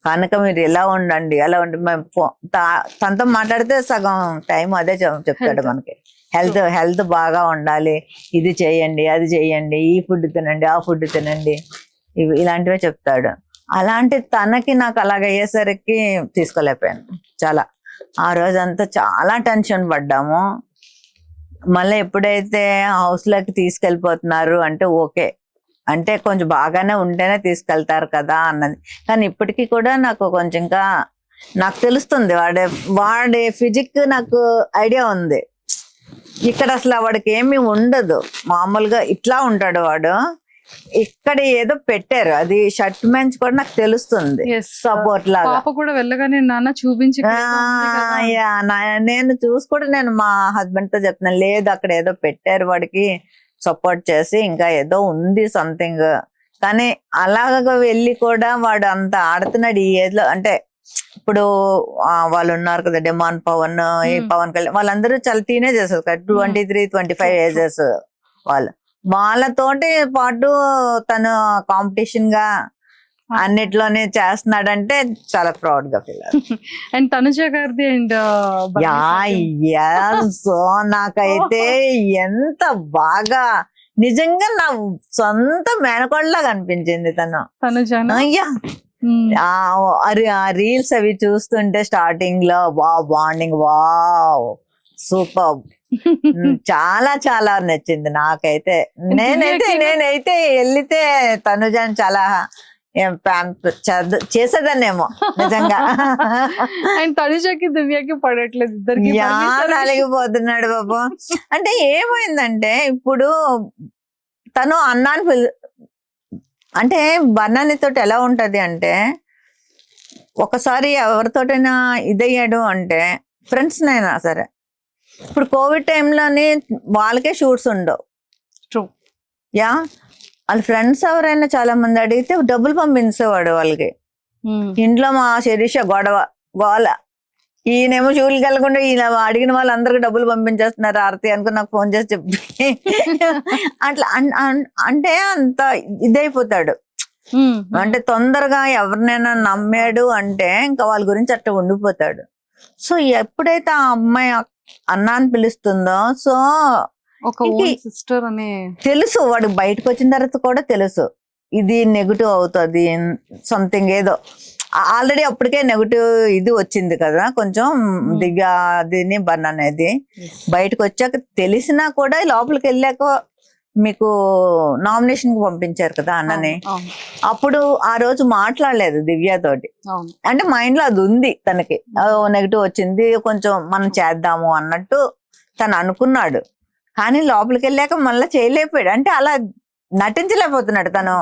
Speaker 3: కనుక మీరు ఇలా ఉండండి అలా ఉండి మేము తనతో మాట్లాడితే సగం టైం అదే చెప్తాడు మనకి. హెల్త్ బాగా ఉండాలి, ఇది చేయండి అది చేయండి, ఈ ఫుడ్ తినండి ఆ ఫుడ్ తినండి, ఇలాంటివే చెప్తాడు. అలాంటి తనకి నాకు అలాగ అయ్యేసరికి తీసుకోలేకపోయాను. చాలా ఆ రోజంతా చాలా టెన్షన్ పడ్డాము. మళ్ళీ ఎప్పుడైతే హౌస్ లోకి తీసుకెళ్ళిపోతున్నారు అంటే ఓకే, అంటే కొంచెం బాగానే ఉంటేనే తీసుకెళ్తారు కదా అన్నది. కానీ ఇప్పటికీ కూడా నాకు కొంచెం ఇంకా నాకు తెలుస్తుంది వాడి ఫిజిక్ నాకు ఐడియా ఉంది. ఇక్కడ అసలు వాడికి ఏమీ ఉండదు, మామూలుగా ఇట్లా ఉంటాడు వాడు. ఇక్కడ ఏదో పెట్టారు, అది షర్ట్ మెంచ్ కూడా నాకు తెలుస్తుంది, సపోర్ట్ లాగా.
Speaker 2: పాప కూడా వెళ్ళగానే నాన్న చూపించి
Speaker 3: నేను చూసి కూడా నేను మా హస్బెండ్ తో చెప్తున్నాను, లేదు అక్కడ ఏదో పెట్టారు వాడికి సపోర్ట్ చేసి, ఇంకా ఏదో ఉంది సంథింగ్. కానీ అలాగ వెళ్ళి కూడా వాడు అంత ఆడుతున్నాడు ఈ ఏజ్ లో. అంటే ఇప్పుడు వాళ్ళు ఉన్నారు కదా, డిమాండ్ పవన్, ఈ పవన్ కళ్యాణ్, వాళ్ళందరూ చాలా టీనేజర్స్ కదా, 23-25 ఏజెస్ వాళ్ళు. వాళ్ళతోటి పాటు తను కాంపిటీషన్ గా అన్నిట్లోనే చేస్తున్నాడంటే చాలా ప్రౌడ్ గా ఫీల్ అవుతుంది.
Speaker 2: అండ్ తనుజ గారిది అండ్
Speaker 3: సో నాకైతే ఎంత బాగా నిజంగా నా సొంత మేనకోడలాగా అనిపించింది తను.
Speaker 2: తనుజ
Speaker 3: అయ్యా ఆ రీల్స్ అవి చూస్తుంటే స్టార్టింగ్ లో బాండింగ్ సూపర్, చాలా చాలా నచ్చింది నాకైతే. నేనైతే వెళ్తే తనుజాని చాలా చేసేదాన్నేమో నిజంగా.
Speaker 2: అండ్ తనుజకి దివ్యకి పడట్లేదు, ఇద్దరికి
Speaker 3: అలిగిపోతున్నాడు బాబు. అంటే ఏమైందంటే ఇప్పుడు తను అన్నాన్ని అంటే బనానితోటి ఎలా ఉంటది అంటే, ఒకసారి ఎవరితోటైనా ఇదయ్యాడు అంటే ఫ్రెండ్స్ నైనా సరే, ఇప్పుడు కోవిడ్ టైంలోని వాళ్ళకే షూట్స్ ఉండవు.
Speaker 2: ట్రూ.
Speaker 3: యా, వాళ్ళ ఫ్రెండ్స్ ఎవరైనా చాలా మంది అడిగితే డబ్బులు పంపించేవాడు వాళ్ళకి. ఇంట్లో మా శిరీష గోల, ఈయనేమో షూలకి వెళ్ళకుండా ఈయన అడిగిన వాళ్ళందరికీ డబ్బులు పంపించేస్తున్నారు ఆరతి అనుకుని నాకు ఫోన్ చేసి చెప్పి అట్లా అంటే అంత ఇదైపోతాడు. అంటే తొందరగా ఎవరినైనా నమ్మాడు అంటే ఇంకా వాళ్ళ గురించి అట్లా ఉండిపోతాడు. సో ఎప్పుడైతే ఆ అమ్మాయి అన్నా అని పిలుస్తుందో, సో
Speaker 2: ఒక సిస్టర్ అనే
Speaker 3: తెలుసు, వాడు బయటకు వచ్చిన తర్వాత కూడా తెలుసు ఇది నెగిటివ్ అవుతుంది సంథింగ్ ఏదో. ఆల్రెడీ అప్పటికే నెగిటివ్ ఇది వచ్చింది కదా కొంచెం దిగా దీన్ని బన్ అనేది. బయటకు వచ్చాక తెలిసినా కూడా లోపలికి వెళ్ళాక మీకు నామినేషన్ కి పంపించారు కదా అన్నని, అప్పుడు ఆ రోజు మాట్లాడలేదు దివ్యతోటి. అంటే మైండ్ లో అది ఉంది తనకి, నెగిటివ్ వచ్చింది కొంచెం మనం చేద్దాము అన్నట్టు తను అనుకున్నాడు. కానీ లోపలికి వెళ్ళాక మళ్ళీ చేయలేకపోయాడు. అంటే అలా నటించలేకపోతున్నాడు తను.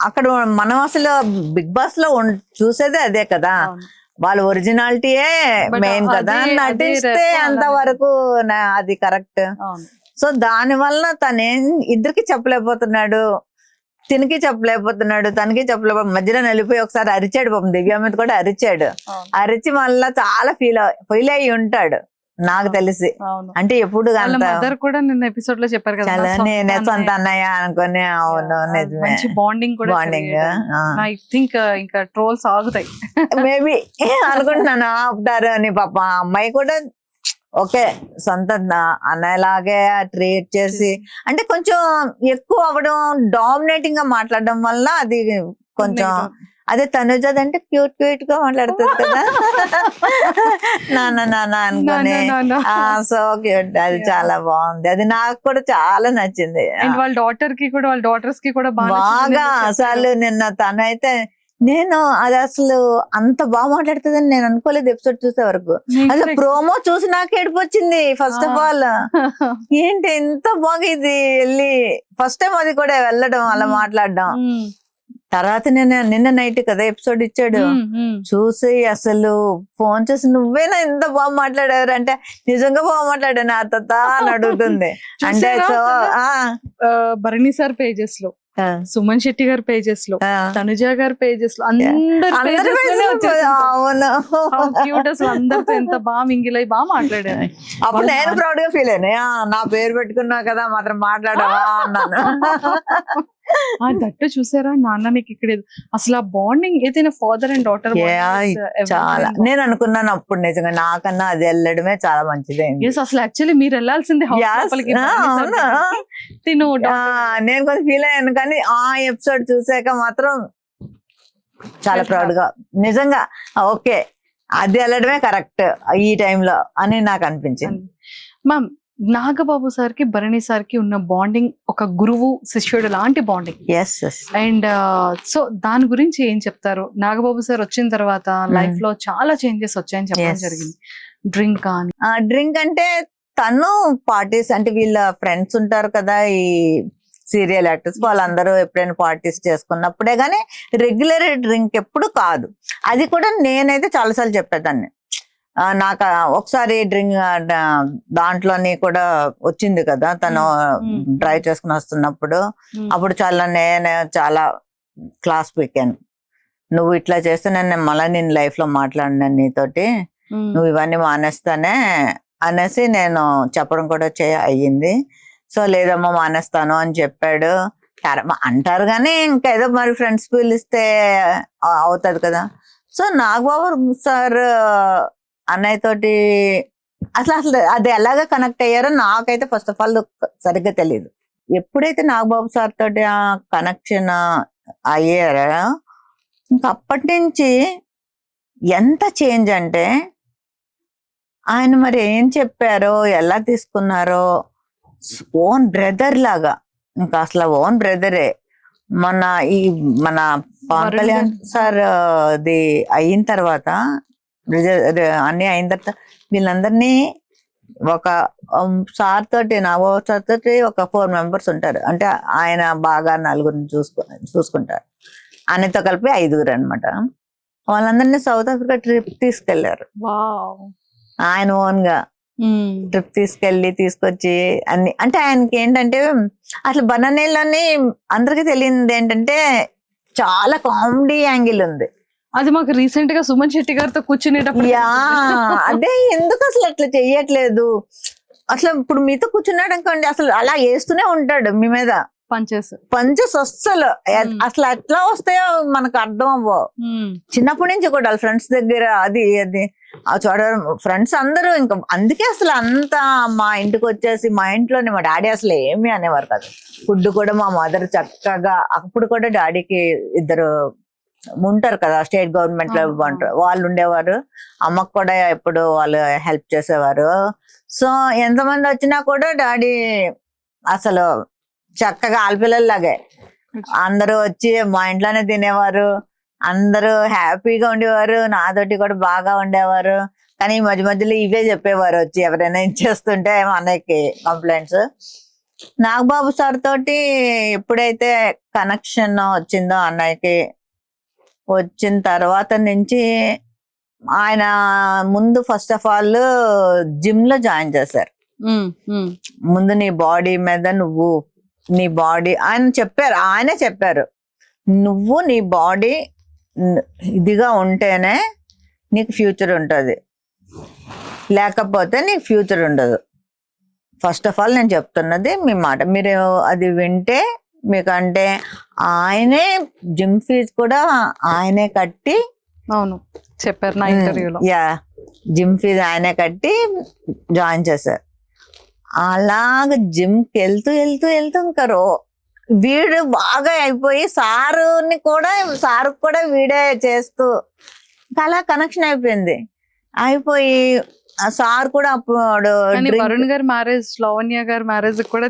Speaker 3: అక్కడ మనం అసలు బిగ్ బాస్ లో చూసేదే అదే కదా, వాళ్ళ ఒరిజినాలిటీయే మెయిన్ కదా. నటిస్తే అంతవరకు అది కరెక్ట్. సో దాని వల్ల తనేం ఇద్దరికి చెప్పలేకపోతున్నాడు, తినికి చెప్పలేకపోతున్నాడు, తనకి చెప్పలేకపోతే మధ్యలో వెళ్ళిపోయి ఒకసారి అరిచాడు పాపం, దివ్య మీద కూడా అరిచాడు. అరిచి మళ్ళా చాలా ఫీల్ అయ్యి ఉంటాడు నాకు తెలిసి. అంటే ఎప్పుడు
Speaker 2: కూడా నిన్న ఎపిసోడ్ లో చెప్పారు కదా,
Speaker 3: నేనే సొంత అన్నయ్య అనుకుని. అవును నిజమే,
Speaker 2: బాండింగ్ ఐ థింక్ ఇంకా ట్రోల్స్ ఆగుతాయి
Speaker 3: మేబీ అనుకుంటున్నాను, ఆపుతారు అని. పాప అమ్మాయి కూడా ఓకే సొంత అన్నయ్యలాగే ట్రీట్ చేసి, అంటే కొంచెం ఎక్కువ అవ్వడం, డామినేటింగ్ గా మాట్లాడడం వల్ల అది కొంచెం. అదే తనుజది అంటే క్యూట్ గా మాట్లాడుతుంది కదా, నాన్న అనుకుని. సో క్యూట్, అది చాలా బాగుంది. అది నాకు కూడా చాలా నచ్చింది.
Speaker 2: వాళ్ళ డాటర్స్ కి కూడా
Speaker 3: బాగా. అసలు నిన్న తనైతే నేను అది అసలు అంత బాగా మాట్లాడుతుందని నేను అనుకోలేదు ఎపిసోడ్ చూసే వరకు. అసలు ప్రోమో చూసి నాకు ఏడుపు వచ్చింది. ఫస్ట్ ఆఫ్ ఆల్ ఏంటి ఎంత బాగా ఇది వెళ్ళి ఫస్ట్ టైం అది కూడా వెళ్ళడం అలా మాట్లాడడం. తర్వాత నిన్న నైట్ కదా ఎపిసోడ్ ఇచ్చాడు, చూసి అసలు ఫోన్ చేసి నువ్వేనా ఎంత బాగా మాట్లాడారు అంటే, నిజంగా బాగా మాట్లాడాను అత్త అని అడుగుతుంది. అంటే సో
Speaker 2: భరణి సార్ పేజెస్ లో, సుమన్ శెట్టి గారి పేజెస్ లో, తనుజ గారి పేజెస్ లో, అందరితో ఎంత బాగా మింగిలై బాగా మాట్లాడాను.
Speaker 3: అప్పుడు నేను ప్రౌడ్ గా ఫీల్ అయ్యాను, నా పేరు పెట్టుకున్నా కదా మాత్రం మాట్లాడవా అన్నాను.
Speaker 2: దట్టు చూసారా నాన్న నీకు ఇక్కడ అసలు ఆ బాండింగ్ ఏదైనా ఫాదర్ అండ్ డాటర్
Speaker 3: చాలా. నేను అనుకున్నాను అప్పుడు నిజంగా నాకన్నా అది వెళ్ళడమే చాలా మంచిది.
Speaker 2: అసలు యాక్చువల్లీ మీరు వెళ్ళాల్సింది.
Speaker 3: నేను కొంచెం ఫీల్ అయ్యాను, కానీ ఆ ఎపిసోడ్ చూసాక మాత్రం చాలా ప్రౌడ్ గా నిజంగా ఓకే అది వెళ్ళడమే కరెక్ట్ ఈ టైంలో అని నాకు అనిపించింది.
Speaker 2: మ్యామ్, నాగబాబు సార్ కి భరణి సార్ కి ఉన్న బాండింగ్ ఒక గురువు శిష్యుడు లాంటి బాండింగ్. అండ్ సో దాని గురించి ఏం చెప్తారు? నాగబాబు సార్ వచ్చిన తర్వాత లైఫ్ లో చాలా చేంజెస్ వచ్చాయని చెప్పడం జరిగింది. డ్రింక్
Speaker 3: అంటే తను పార్టీస్ అంటే వీళ్ళ ఫ్రెండ్స్ ఉంటారు కదా ఈ సీరియల్ యాక్టర్స్, వాళ్ళందరూ ఎప్పుడైనా పార్టీస్ చేసుకున్నప్పుడే గానీ రెగ్యులర్ డ్రింక్ ఎప్పుడు కాదు. అది కూడా నేనైతే చాలాసార్లు చెప్పేదాన్ని. నాకు ఒకసారి డ్రింక్ దాంట్లోని కూడా వచ్చింది కదా తను డ్రైవ్ చేసుకుని వస్తున్నప్పుడు, అప్పుడు నేను చాలా క్లాస్ పీకాను. నువ్వు ఇట్లా చేస్తే నేను మళ్ళీ నేను లైఫ్ లో మాట్లాడినా నీతోటి, నువ్వు ఇవన్నీ మానేస్తానే అనేసి నేను చెప్పడం కూడా అయ్యింది. సో లేదమ్మా మానేస్తాను అని చెప్పాడు. అంటారు కానీ ఇంకా ఏదో మరి ఫ్రెండ్స్ పిలిస్తే అవుతుంది కదా. సో నాగబాబు సార్ అన్నయ్య తోటి అసలు అది ఎలాగ కనెక్ట్ అయ్యారో నాకైతే ఫస్ట్ ఆఫ్ ఆల్ సరిగ్గా తెలియదు. ఎప్పుడైతే నాగబాబు సార్ తోటి ఆ కనెక్షన్ అయ్యారో ఇంకా అప్పటి నుంచి ఎంత చేంజ్ అంటే ఆయన మరి ఏం చెప్పారో ఎలా తీసుకున్నారో ఓన్ బ్రదర్ లాగా, ఇంకా అసలు ఓన్ బ్రదరే. మన పవన్ కళ్యాణ్ సార్ అది అయిన తర్వాత అన్ని అయిన తర్వాత వీళ్ళందరినీ ఒక సార్ తోటి నాగబాబు సార్ తోటి ఒక 4 members ఉంటారు. అంటే ఆయన బాగా 4 చూసుకుంటారు. ఆయనతో కలిపి 5 అనమాట. వాళ్ళందరినీ సౌత్ ఆఫ్రికా ట్రిప్ తీసుకెళ్లారు. ఆయన ఓన్ గా ట్రిప్ తీసుకొచ్చి అన్ని. అంటే ఆయనకి ఏంటంటే అసలు బనానేలని అందరికి తెలియదు ఏంటంటే చాలా కామెడీ యాంగిల్ ఉంది.
Speaker 2: అది మాకు రీసెంట్ గా సుమన్ శెట్టి గారితో కూర్చునేటప్పుడు
Speaker 3: అదే ఎందుకు అసలు అట్లా చెయ్యట్లేదు. అసలు ఇప్పుడు మీతో కూర్చున్నాడు అనుకోండి, అసలు అలా వేస్తూనే ఉంటాడు మీ మీద పంచెస్ అస్సలు అసలు ఎట్లా వస్తాయో మనకు అర్థం అవ్వవు. చిన్నప్పటి నుంచి కూడా ఫ్రెండ్స్ దగ్గర అది చూడడం ఫ్రెండ్స్ అందరూ ఇంకా అందుకే అసలు అంతా మా ఇంటికి వచ్చేసి మా ఇంట్లోనే మా డాడీ అసలు ఏమీ అనేవారు కాదు. ఫుడ్ కూడా మా మదర్ చక్కగా, అప్పుడు కూడా డాడీకి 2 ఉంటారు కదా స్టేట్ గవర్నమెంట్ లో వాళ్ళు ఉండేవారు. అమ్మకు కూడా ఎప్పుడు వాళ్ళు హెల్ప్ చేసేవారు. సో ఎంతమంది వచ్చినా కూడా డాడీ అసలు చక్కగా ఆడపిల్లలాగే అందరూ వచ్చి మా ఇంట్లోనే తినేవారు. అందరూ హ్యాపీగా ఉండేవారు. నాతోటి కూడా బాగా ఉండేవారు. కానీ మధ్య మధ్యలో ఇవే చెప్పేవారు వచ్చి ఎవరైనా ఇచ్చేస్తుంటే అన్నయ్యకి కంప్లైంట్స్. నాగబాబు సార్ తోటి ఎప్పుడైతే కనెక్షన్ వచ్చిందో అన్నయ్యకి, వచ్చిన తర్వాత నుంచి ఆయన ముందు ఫస్ట్ ఆఫ్ ఆల్ జిమ్ లో జాయిన్ చేశారు. ముందు నీ బాడీ మీద నీ బాడీ ఆయనే చెప్పారు నువ్వు నీ బాడీ ఇదిగా ఉంటేనే నీకు ఫ్యూచర్ ఉంటుంది, లేకపోతే నీకు ఫ్యూచర్ ఉండదు. ఫస్ట్ ఆఫ్ ఆల్ నేను చెప్తున్నది మీ మాట, మీరు అది వింటే మీకంటే ఆయనే జిమ్ ఫీజు కూడా ఆయనే కట్టి,
Speaker 2: అవును చెప్పారు నా ఇంటర్వ్యూలో,
Speaker 3: జిమ్ ఫీజు ఆయనే కట్టి జాయిన్ చేశారు. అలాగ జిమ్కి వెళ్తూ ఇంకా వీడు బాగా అయిపోయి సారు కూడా వీడే చేస్తూ అలా కనెక్షన్ అయిపోయి సార్ కూడా అప్పుడు
Speaker 2: వరుణ్ గారి మ్యారేజ్, లావణ్య గారి మ్యారేజ్ కూడా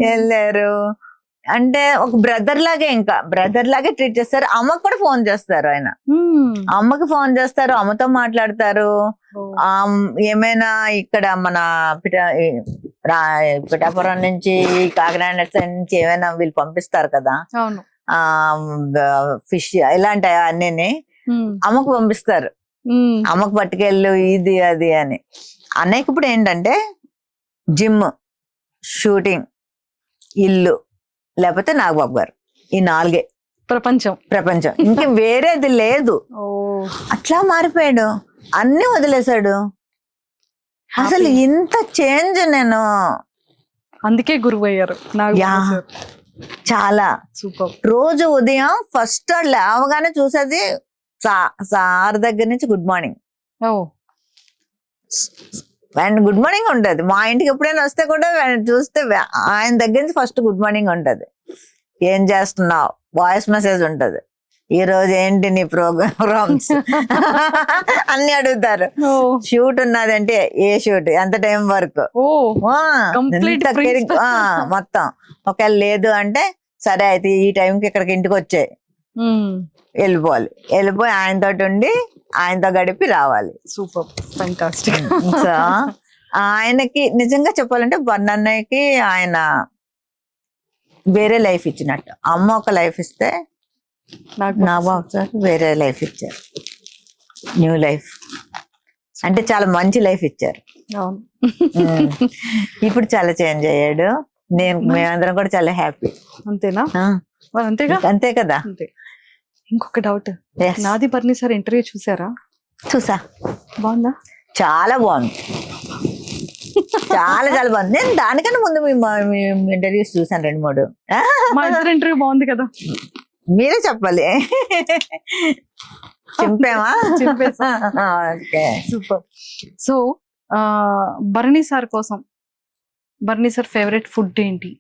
Speaker 3: వెళ్ళారు. అంటే ఒక బ్రదర్ లాగే ట్రీట్ చేస్తారు. అమ్మకు కూడా ఫోన్ చేస్తారు ఆయన, అమ్మకి ఫోన్ చేస్తారు, అమ్మతో మాట్లాడతారు. ఏమైనా ఇక్కడ మన పిఠాపురం నుంచి కాకినాడ నుంచి ఏమైనా వీళ్ళు పంపిస్తారు కదా ఫిష్ ఇలాంటి అన్నీ అమ్మకు పంపిస్తారు. అమ్మకు పట్టుకెళ్ళు ఇది అది అని. అన్నయ్యకి ఇప్పుడు ఏంటంటే జిమ్, షూటింగ్, ఇల్లు, లేకపోతే నాగబాబు గారు, ఈ 4 ప్రపంచం ఇంక వేరేది లేదు. అట్లా మారిపోయాడు, అన్ని వదిలేశాడు. అసలు ఇంత చేంజ్ నేను
Speaker 2: అందుకే గురువు అయ్యారు
Speaker 3: చాలా సూపర్. రోజు ఉదయం ఫస్ట్ లేవగానే చూసేది సార్ దగ్గర నుంచి good morning and good morning ఉంటది. మా ఇంటికి ఎప్పుడైనా వస్తే కూడా చూస్తే ఆయన దగ్గర నుంచి ఫస్ట్ గుడ్ మార్నింగ్ ఉంటది. ఏం చేస్తున్నావు, వాయిస్ మెసేజ్ ఉంటది, ఈ రోజు ఏంటి నీ ప్రోగ్రామ్స్ అన్ని అడుగుతారు. షూట్ ఉన్నదంటే ఏ షూట్, ఎంత టైం వరకు, మొత్తం. ఒకవేళ లేదు అంటే సరే అయితే ఈ టైంకి ఇక్కడికి ఇంటికి వచ్చాయి, వెళ్ళిపోవాలి, వెళ్ళిపోయి ఆయనతో ఉండి ఆయనతో గడిపి రావాలి.
Speaker 2: Super, fantastic.
Speaker 3: సో ఆయనకి నిజంగా చెప్పాలంటే బన్నన్నయ్యకి ఆయన వేరే లైఫ్ ఇచ్చినట్టు. అమ్మ ఒక లైఫ్ ఇస్తే నా బాబు సార్ వేరే లైఫ్ ఇచ్చారు, న్యూ లైఫ్, అంటే చాలా మంచి లైఫ్ ఇచ్చారు.
Speaker 2: అవును.
Speaker 3: ఇప్పుడు చాలా చేంజ్ అయ్యాడు. మేమందరం కూడా చాలా హ్యాపీ.
Speaker 2: అంతేనా? మరి అంతేగా.
Speaker 3: అంతే కదా.
Speaker 2: అంతే. ఇంకొక డౌట్,
Speaker 3: Yes.
Speaker 2: నాది బర్ని సార్ ఇంటర్వ్యూ చూసారా?
Speaker 3: చూసా,
Speaker 2: బాగుందా?
Speaker 3: చాలా బాగుంది, చాలా చాలా బాగుంది. నేను దానికన్నా ముందు మీ ఇంటర్వ్యూస్ చూసాను 2-3.
Speaker 2: మా ఇద్దరు ఇంటర్వ్యూ బాగుంది కదా.
Speaker 3: మీరే చెప్పాలి. చింపేమా?
Speaker 2: చింపేసా.
Speaker 3: ఓకే.
Speaker 2: సూపర్. సో బర్ని సార్ కోసం, బర్ని సార్ ఫేవరెట్ ఫుడ్ ఏంటి?